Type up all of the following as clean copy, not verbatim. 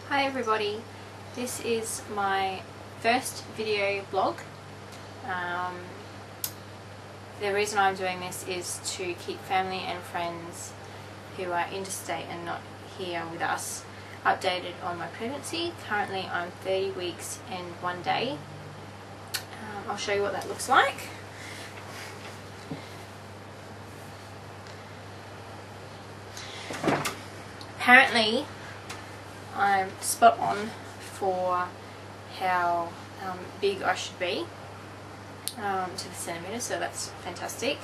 Hi everybody, this is my first video blog. The reason I'm doing this is to keep family and friends who are interstate and not here with us updated on my pregnancy. Currently I'm 30 weeks and 1 day. I'll show you what that looks like. Apparently I'm spot on for how big I should be to the centimetre, so that's fantastic.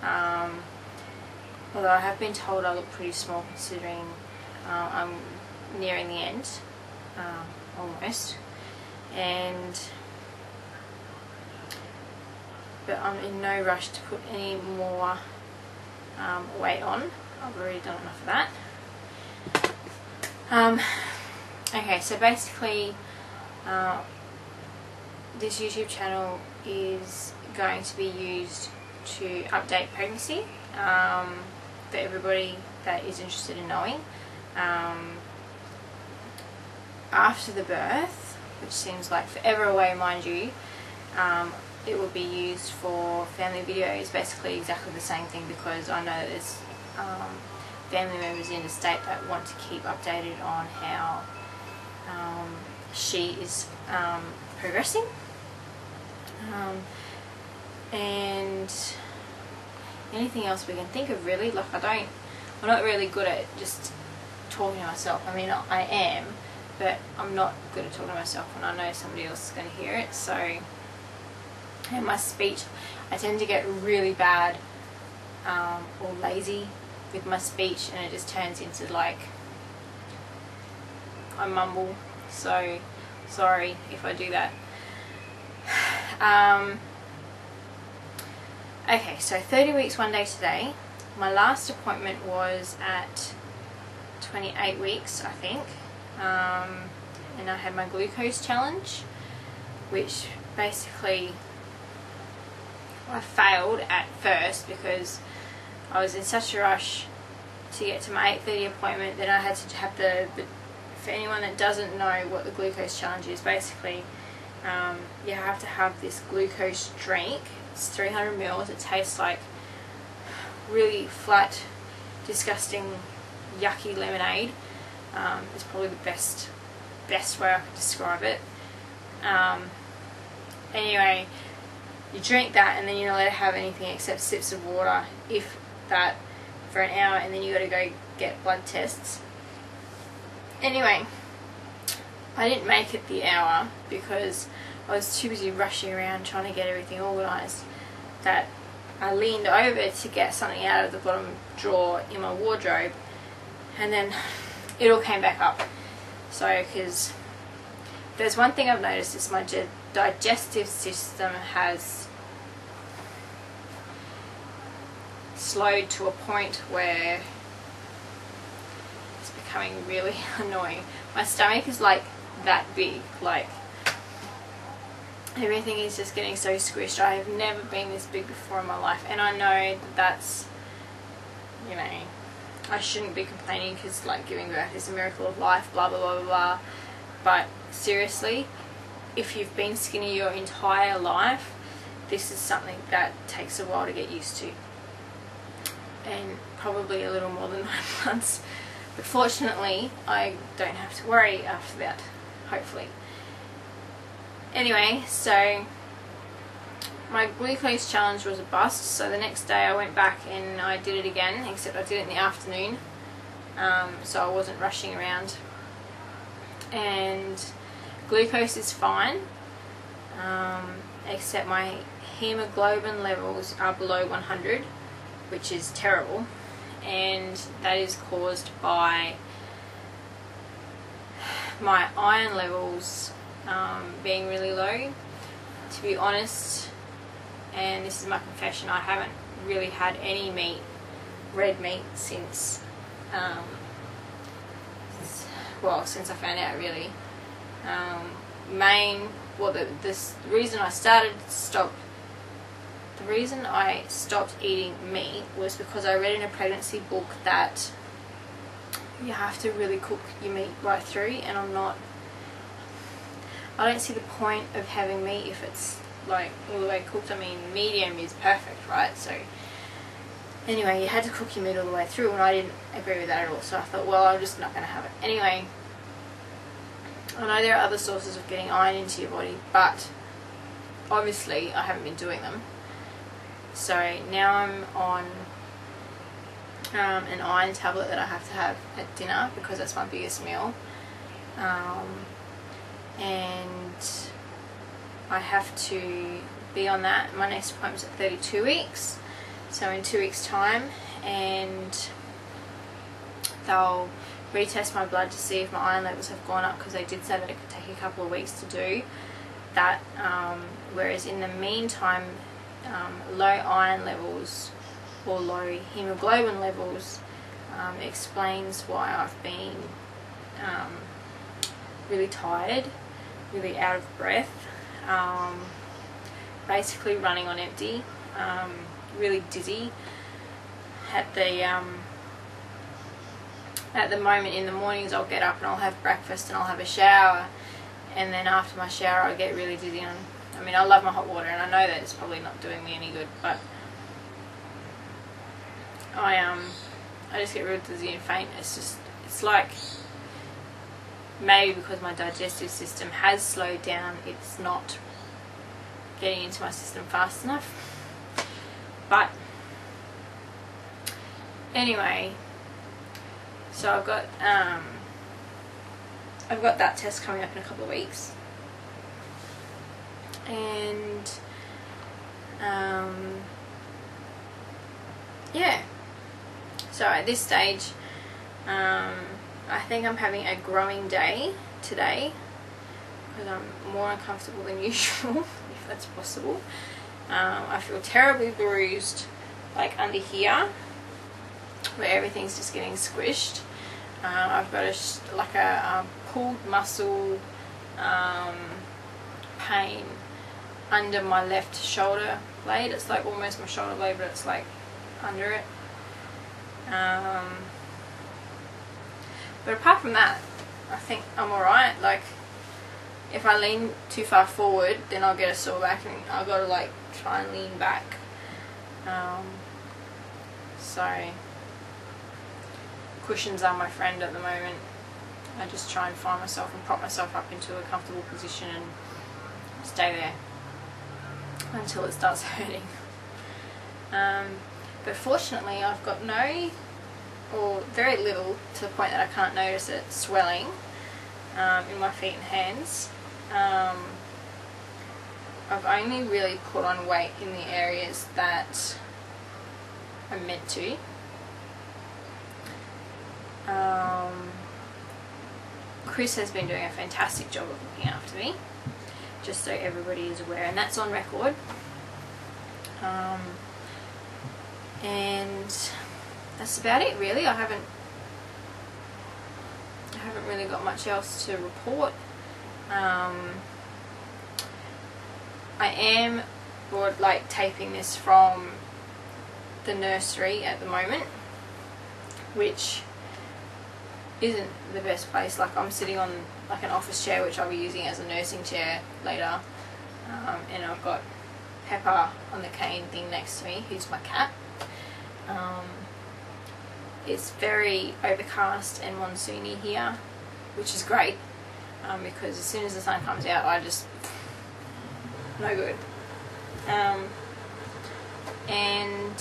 Although I have been told I look pretty small considering I'm nearing the end, almost, but I'm in no rush to put any more weight on. I've already done enough of that. Okay, so basically this YouTube channel is going to be used to update pregnancy for everybody that is interested in knowing. After the birth, which seems like forever away mind you, it will be used for family videos, basically exactly the same thing, because I know there's family members in the state that want to keep updated on how she is progressing, and anything else we can think of really. Like I'm not really good at just talking to myself. I mean I am, but I'm not good at talking to myself when I know somebody else is going to hear it. So, and my speech, I tend to get really bad or lazy with my speech, and it just turns into like I mumble, so sorry if I do that. Okay, so 30 weeks 1 day today. My last appointment was at 28 weeks, I think, and I had my glucose challenge, which basically I failed at first because I was in such a rush to get to my 8:30 appointment that I had to have for anyone that doesn't know what the glucose challenge is, basically you have to have this glucose drink. It's 300 mils. It tastes like really flat, disgusting, yucky lemonade. It's probably the best way I could describe it. Anyway, you drink that and then you're not allowed to have anything except sips of water, if that, for an hour, and then you got to go get blood tests. Anyway, I didn't make it the hour because I was too busy rushing around trying to get everything organised that I leaned over to get something out of the bottom drawer in my wardrobe, and then it all came back up. So, because there's one thing I've noticed is my digestive system has slowed to a point where it's becoming really annoying. My stomach is like that big, like everything is just getting so squished. I have never been this big before in my life, and I know that that's, you know, I shouldn't be complaining because like giving birth is a miracle of life, blah blah blah blah blah, but seriously, if you've been skinny your entire life, this is something that takes a while to get used to, and probably a little more than 9 months, but fortunately I don't have to worry after that, hopefully. Anyway, so my glucose challenge was a bust, so the next day I went back and I did it again, except I did it in the afternoon, so I wasn't rushing around, and glucose is fine, except my hemoglobin levels are below 100, which is terrible, and that is caused by my iron levels being really low. To be honest, and this is my confession, I haven't really had any meat, red meat, since since I found out, really. The reason I stopped eating meat was because I read in a pregnancy book that you have to really cook your meat right through, and I don't see the point of having meat if it's like all the way cooked. I mean, medium is perfect, right? So anyway, you had to cook your meat all the way through, and I didn't agree with that at all. So I thought, well, I'm just not going to have it. Anyway, I know there are other sources of getting iron into your body, but obviously I haven't been doing them. So now I'm on an iron tablet that I have to have at dinner because that's my biggest meal. And I have to be on that. My next appointment's at 32 weeks, so in 2 weeks time, and they'll retest my blood to see if my iron levels have gone up, because they did say that it could take a couple of weeks to do that, whereas in the meantime, low iron levels or low hemoglobin levels explains why I've been really tired, really out of breath, basically running on empty, really dizzy. At the moment in the mornings I'll get up and I'll have breakfast and I'll have a shower, and then after my shower I get really dizzy. And I mean, I love my hot water, and I know that it's probably not doing me any good, but I just get real dizzy and faint. It's like maybe because my digestive system has slowed down, it's not getting into my system fast enough. But anyway, so I've got that test coming up in a couple of weeks, and yeah. So at this stage, I think I'm having a growing day today because I'm more uncomfortable than usual, if that's possible. I feel terribly bruised, like under here, where everything's just getting squished. I've got a pulled muscle pain under my left shoulder blade. It's like almost my shoulder blade, but it's like under it. But apart from that, I think I'm alright. Like, if I lean too far forward, then I'll get a sore back, and I've got to like try and lean back. So cushions are my friend at the moment. I just try and find myself and prop myself up into a comfortable position and stay there until it starts hurting. But fortunately I've got no, or very little, to the point that I can't notice it, swelling in my feet and hands. I've only really put on weight in the areas that I'm meant to. Chris has been doing a fantastic job of looking after me, just so everybody is aware, and that's on record. And that's about it, really. I haven't really got much else to report. I am taping this from the nursery at the moment, which isn't the best place. Like, I'm sitting on like an office chair, which I'll be using as a nursing chair later, and I've got Pepper on the cane thing next to me, who's my cat. It's very overcast and monsoony here, which is great, because as soon as the sun comes out, I just no good. And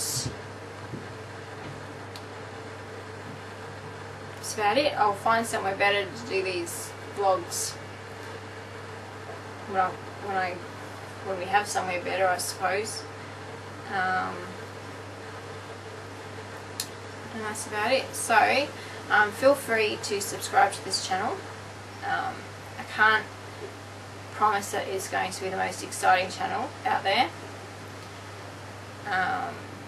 that's about it. I'll find somewhere better to do these vlogs when we have somewhere better, I suppose. And that's about it. So feel free to subscribe to this channel. I can't promise that it's going to be the most exciting channel out there,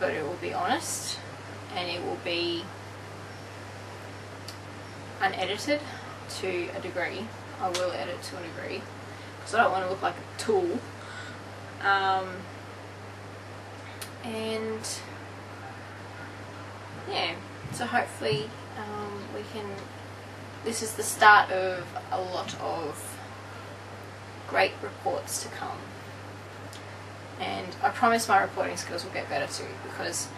but it will be honest, and it will be unedited to a degree. I will edit to a degree because I don't want to look like a tool. And yeah, so hopefully this is the start of a lot of great reports to come. And I promise my reporting skills will get better too, because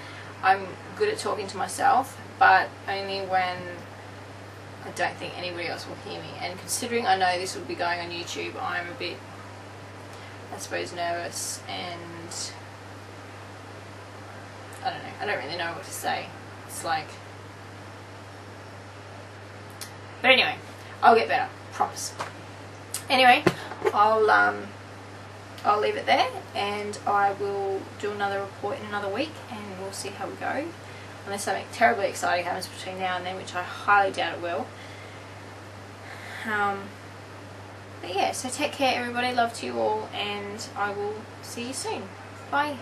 I'm good at talking to myself, but only when I don't think anybody else will hear me. And considering I know this will be going on YouTube, I'm a bit, I suppose, nervous, and I don't know, I don't really know what to say. It's like, but anyway, I'll get better, promise. Anyway, I'll leave it there, and I will do another report in another week, and we'll see how we go. Unless something terribly exciting happens between now and then, which I highly doubt it will. But yeah, so take care everybody, love to you all, and I will see you soon. Bye.